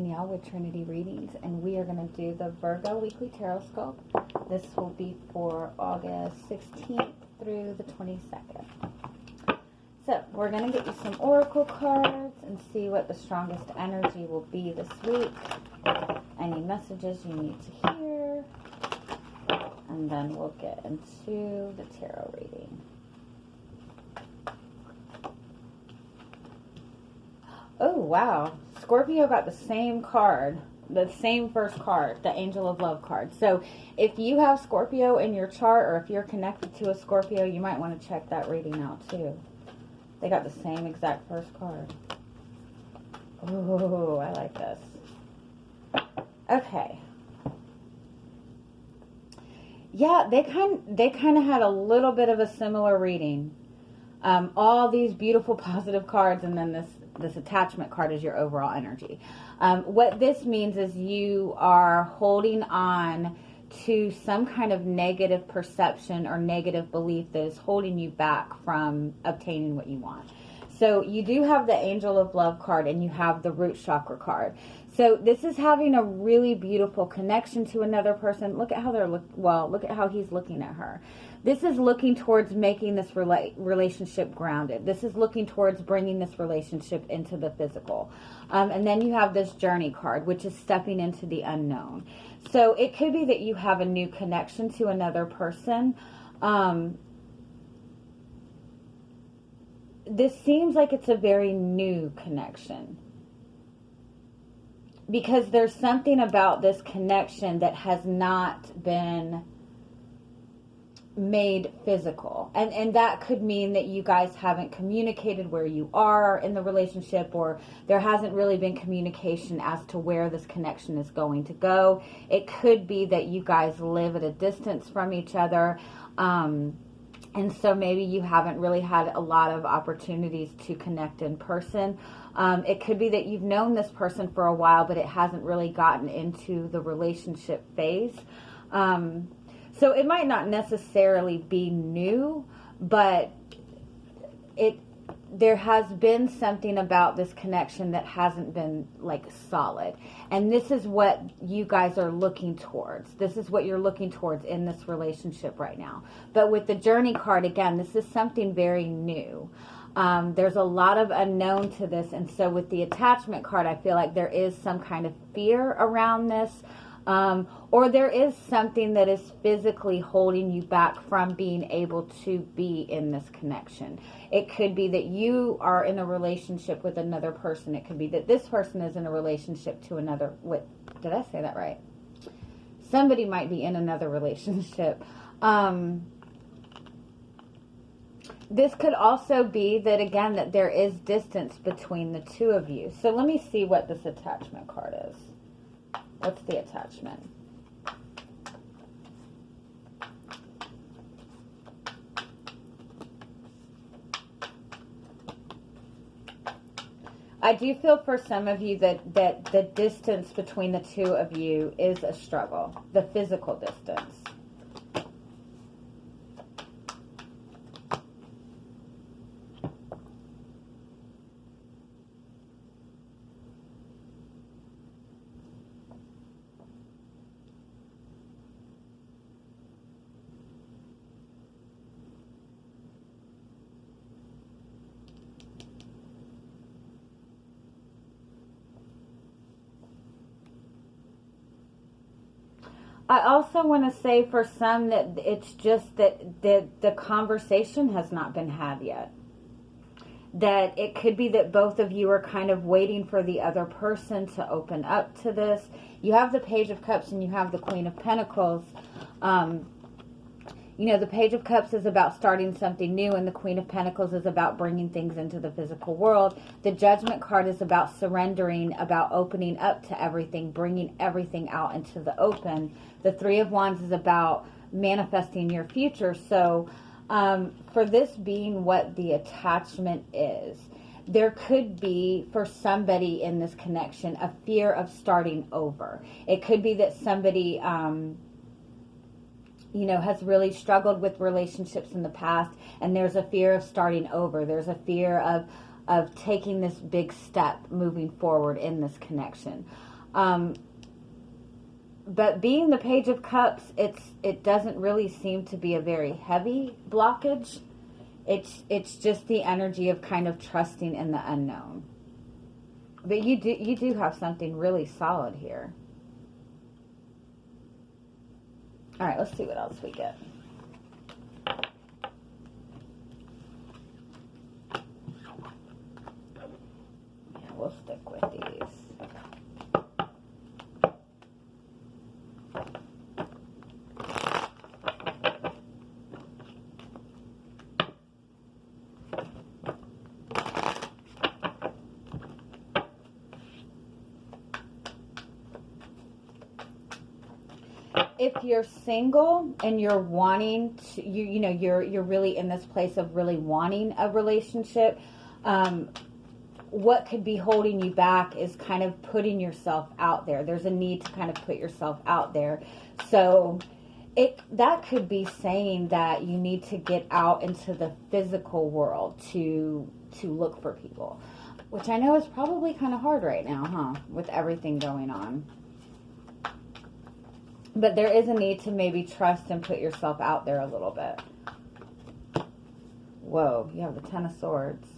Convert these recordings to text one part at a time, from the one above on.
Danielle with Trinity Readings, and we are going to do the Virgo Weekly Tarotscope. This will be for August 16th through the 22nd. So we're going to get you some oracle cards and see what the strongest energy will be this week. Any messages you need to hear. And then we'll get into the tarot reading. Oh, wow. Scorpio got the same card, the same first card, the Angel of Love card. So if you have Scorpio in your chart, or if you're connected to a Scorpio, you might want to check that reading out too. They got the same exact first card. Oh, I like this. Okay. Yeah, they kind of had a little bit of a similar reading. All these beautiful positive cards, and then this attachment card is your overall energy. What this means is you are holding on to some kind of negative perception or negative belief that is holding you back from obtaining what you want. So you do have the Angel of Love card and you have the Root Chakra card. So this is having a really beautiful connection to another person. Look at how look at how he's looking at her. This is looking towards making this relationship grounded. This is looking towards bringing this relationship into the physical. And then you have this Journey card, which is stepping into the unknown. So it could be that you have a new connection to another person. This seems like it's a very new connection, because there's something about this connection that has not been made physical. And that could mean that you guys haven't communicated where you are in the relationship, or there hasn't really been communication as to where this connection is going to go. It could be that you guys live at a distance from each other. And so maybe you haven't really had a lot of opportunities to connect in person. It could be that you've known this person for a while, but it hasn't really gotten into the relationship phase. So it might not necessarily be new, but there has been something about this connection that hasn't been like solid. And this is what you guys are looking towards. This is what you're looking towards in this relationship right now. But with the Journey card, again, this is something very new. There's a lot of unknown to this. And so with the attachment card, I feel like there is some kind of fear around this. Or there is something that is physically holding you back from being able to be in this connection. It could be that you are in a relationship with another person. It could be that this person is in a relationship to another. Did I say that right? Somebody might be in another relationship. This could also be that, again, that there is distance between the two of you. So let me see what this attachment card is. What's the attachment? I do feel for some of you that the distance between the two of you is a struggle, the physical distance. I also want to say for some that it's just that the conversation has not been had yet. That it could be that both of you are kind of waiting for the other person to open up to this. You have the Page of Cups and you have the Queen of Pentacles. You know, the Page of Cups is about starting something new, and the Queen of Pentacles is about bringing things into the physical world. The Judgment card is about surrendering, about opening up to everything, bringing everything out into the open. The Three of Wands is about manifesting your future. So for this being what the attachment is, there could be, for somebody in this connection, a fear of starting over. It could be that somebody you know, has really struggled with relationships in the past, and there's a fear of starting over. There's a fear of taking this big step moving forward in this connection. But being the Page of Cups, it doesn't really seem to be a very heavy blockage. It's just the energy of kind of trusting in the unknown. But you do have something really solid here. All right, let's see what else we get. Yeah, we'll stick with these. If you're single and you're wanting to, you know, you're really in this place of really wanting a relationship, what could be holding you back is kind of putting yourself out there. There's a need to kind of put yourself out there. So that could be saying that you need to get out into the physical world to look for people, which I know is probably kind of hard right now, huh? With everything going on. But there is a need to maybe trust and put yourself out there a little bit. Whoa, you have the Ten of Swords.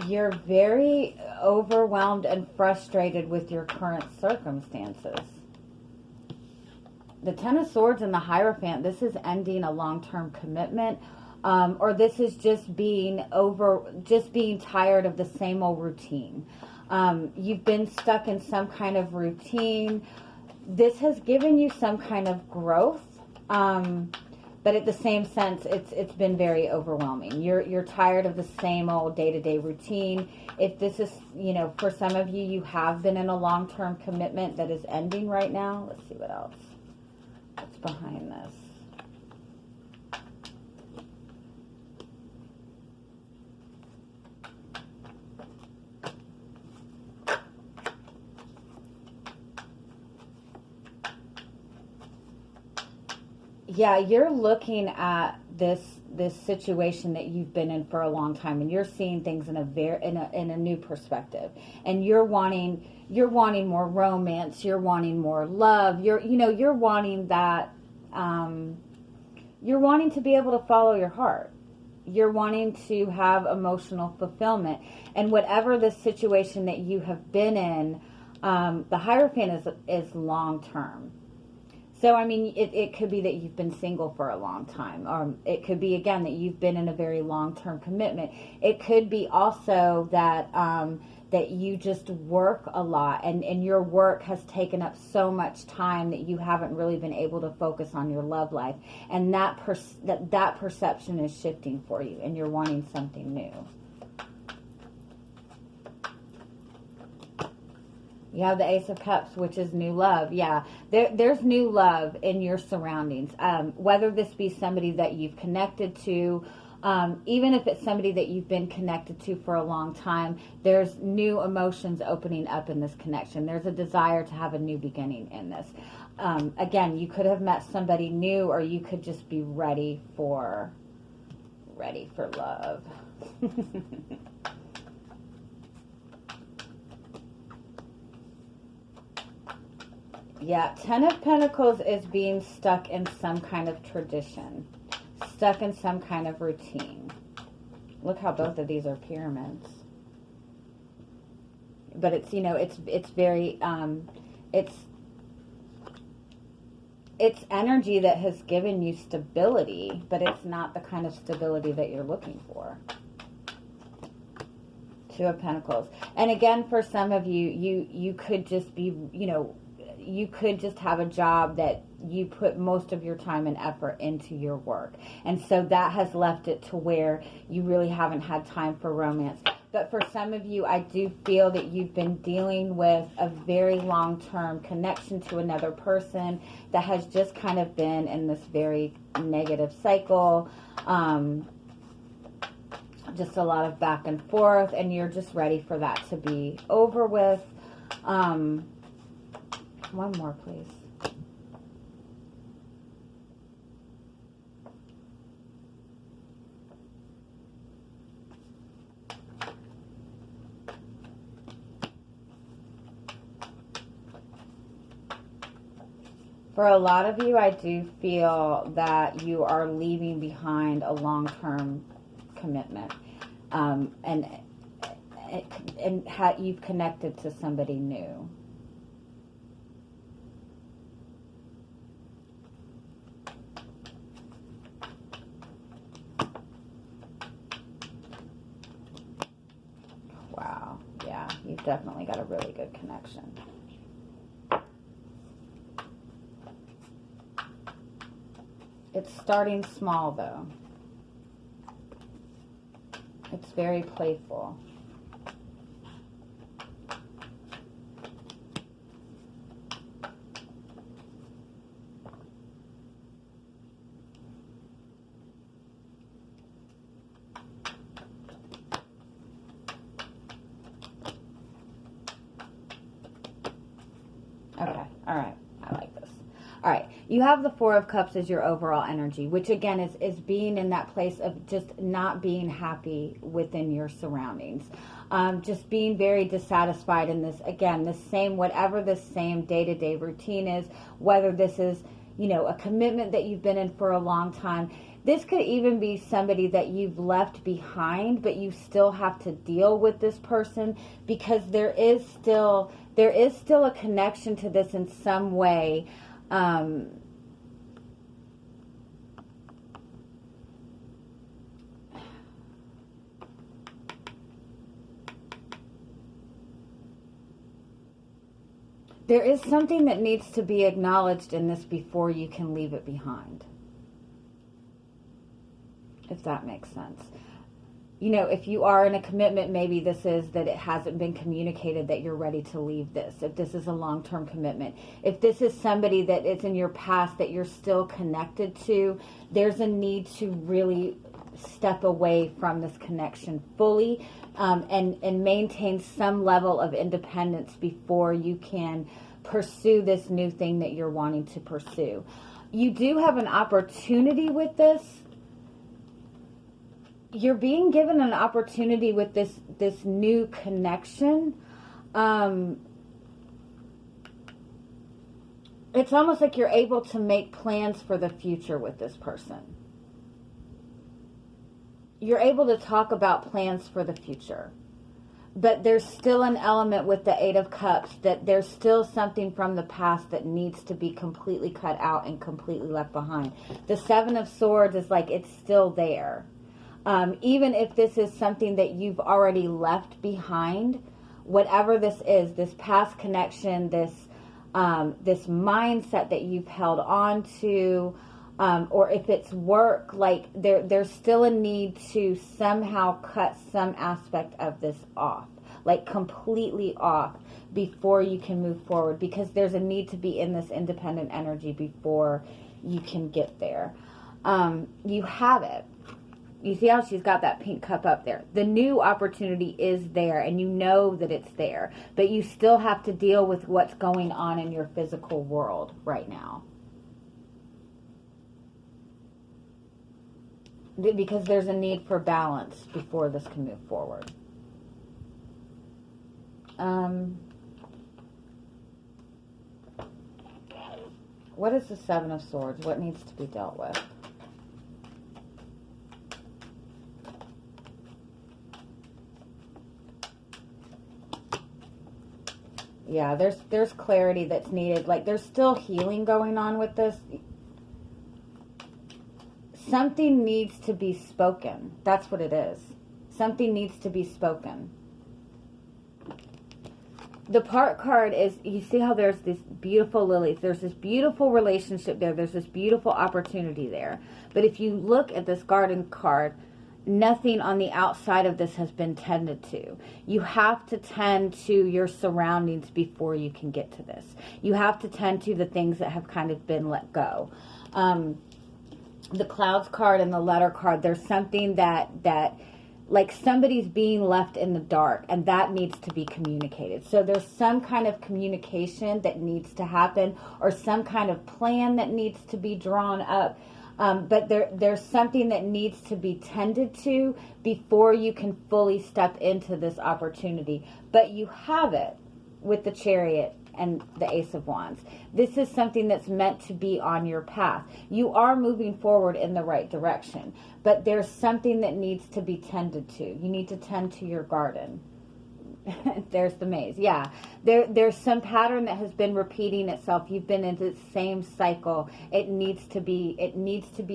You're very overwhelmed and frustrated with your current circumstances. The Ten of Swords and the Hierophant, this is ending a long-term commitment. Or this is just being tired of the same old routine. You've been stuck in some kind of routine. This has given you some kind of growth, but at the same sense, it's been very overwhelming. You're tired of the same old day-to-day routine. If this is, you know, for some of you, you have been in a long-term commitment that is ending right now. Let's see what else. What's behind this? Yeah, you're looking at this situation that you've been in for a long time, and you're seeing things in a new perspective. And you're wanting more romance. You're wanting more love. You're wanting that. You're wanting to be able to follow your heart. You're wanting to have emotional fulfillment, and whatever the situation that you have been in, the Hierophant is long term. So, I mean, it could be that you've been single for a long time. Or it could be, again, that you've been in a very long-term commitment. It could be also that that you just work a lot. And your work has taken up so much time that you haven't really been able to focus on your love life. And that perception is shifting for you. And you're wanting something new. You have the Ace of Cups, which is new love. Yeah, there's new love in your surroundings. Whether this be somebody that you've connected to, even if it's somebody that you've been connected to for a long time, there's new emotions opening up in this connection. There's a desire to have a new beginning in this. Again, you could have met somebody new, or you could just be ready for love. Yeah, Ten of Pentacles is being stuck in some kind of tradition, stuck in some kind of routine. Look how both of these are pyramids. But it's, you know, it's very, it's energy that has given you stability, but it's not the kind of stability that you're looking for. Two of Pentacles. And again, for some of you, you could just be, you know, you could just have a job that you put most of your time and effort into your work. And so that has left it to where you really haven't had time for romance. But for some of you, I do feel that you've been dealing with a very long-term connection to another person that has just kind of been in this very negative cycle. Just a lot of back and forth, and you're just ready for that to be over with. One more, please. For a lot of you, I do feel that you are leaving behind a long-term commitment, and you've connected to somebody new. Wow, yeah, you've definitely got a really good connection. It's starting small, though. It's very playful. Okay, all right. I like this. All right, you have the Four of Cups as your overall energy, which again is being in that place of just not being happy within your surroundings. Just being very dissatisfied in this, again, the same, whatever the same day-to-day routine is, whether this is, you know, a commitment that you've been in for a long time. This could even be somebody that you've left behind, but you still have to deal with this person because there is still a connection to this in some way. There is something that needs to be acknowledged in this before you can leave it behind. If that makes sense. You know, if you are in a commitment, maybe this is that it hasn't been communicated that you're ready to leave this. If this is a long-term commitment. If this is somebody that is in your past that you're still connected to, there's a need to really step away from this connection fully, and maintain some level of independence before you can pursue this new thing that you're wanting to pursue. You do have an opportunity with this. You're being given an opportunity with this new connection. It's almost like you're able to make plans for the future with this person. You're able to talk about plans for the future. But there's still an element with the Eight of Cups that there's still something from the past that needs to be completely cut out and completely left behind. The Seven of Swords is like it's still there. Even if this is something that you've already left behind, whatever this is, this past connection, this mindset that you've held on to, or if it's work, like there's still a need to somehow cut some aspect of this off, like completely off before you can move forward, because there's a need to be in this independent energy before you can get there. You have it. You see how she's got that pink cup up there? The new opportunity is there, and you know that it's there, but you still have to deal with what's going on in your physical world right now. Because there's a need for balance before this can move forward. What is the Seven of Swords? What needs to be dealt with? Yeah, there's clarity that's needed. Like, there's still healing going on with this. Something needs to be spoken. That's what it is. Something needs to be spoken. The Part card is, you see how there's these beautiful lilies. There's this beautiful relationship there. There's this beautiful opportunity there. But if you look at this Garden card, nothing on the outside of this has been tended to. You have to tend to your surroundings before you can get to this. You have to tend to the things that have kind of been let go. The Clouds card and the Letter card, there's something that like somebody's being left in the dark, and that needs to be communicated. So there's some kind of communication that needs to happen, or some kind of plan that needs to be drawn up. But there's something that needs to be tended to before you can fully step into this opportunity. But you have it with the Chariot and the Ace of Wands. This is something that's meant to be on your path. You are moving forward in the right direction, but there's something that needs to be tended to. You need to tend to your garden. There's the maze. Yeah, there's some pattern that has been repeating itself. You've been in the same cycle. It needs to be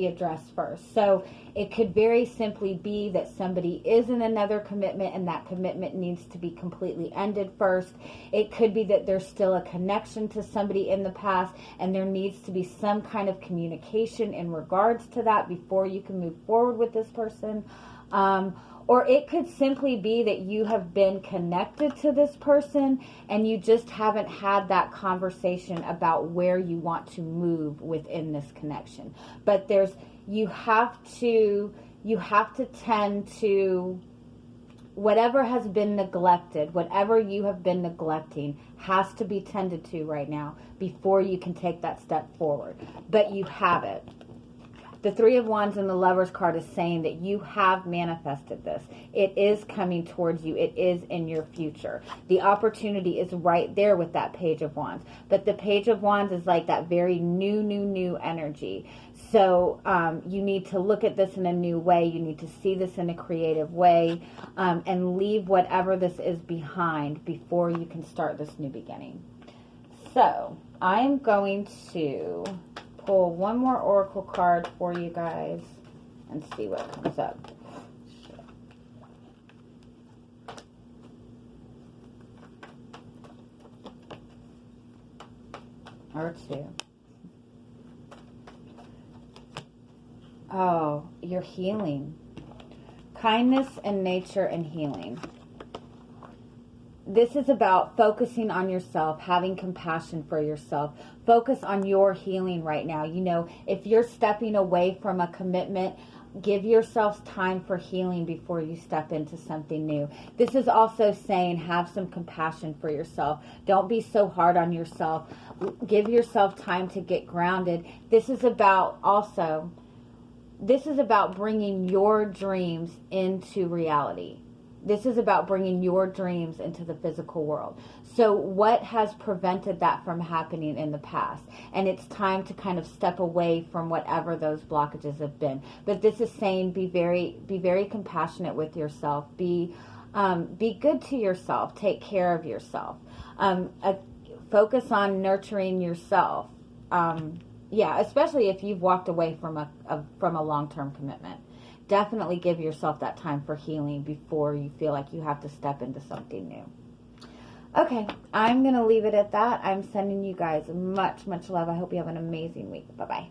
addressed first. So it could very simply be that somebody is in another commitment and that commitment needs to be completely ended first. It could be that there's still a connection to somebody in the past and there needs to be some kind of communication in regards to that before you can move forward with this person. Or it could simply be that you have been connected to this person and you just haven't had that conversation about where you want to move within this connection. But you have to tend to whatever has been neglected, whatever you have been neglecting has to be tended to right now before you can take that step forward. But you have it. The Three of Wands and the Lover's card is saying that you have manifested this. It is coming towards you. It is in your future. The opportunity is right there with that Page of Wands. But the Page of Wands is like that very new energy. So you need to look at this in a new way. You need to see this in a creative way and leave whatever this is behind before you can start this new beginning. So I'm going to pull one more oracle card for you guys and see what comes up. Or two. Oh, you're healing. Kindness and nature and healing. This is about focusing on yourself, having compassion for yourself. Focus on your healing right now. You know, if you're stepping away from a commitment, give yourself time for healing before you step into something new. This is also saying have some compassion for yourself. Don't be so hard on yourself. Give yourself time to get grounded. This is about bringing your dreams into reality. This is about bringing your dreams into the physical world. So what has prevented that from happening in the past? And it's time to kind of step away from whatever those blockages have been. But this is saying be very compassionate with yourself. Be good to yourself. Take care of yourself. Focus on nurturing yourself. Especially if you've walked away from a long-term commitment. Definitely give yourself that time for healing before you feel like you have to step into something new. Okay, I'm going to leave it at that. I'm sending you guys much, much love. I hope you have an amazing week. Bye-bye.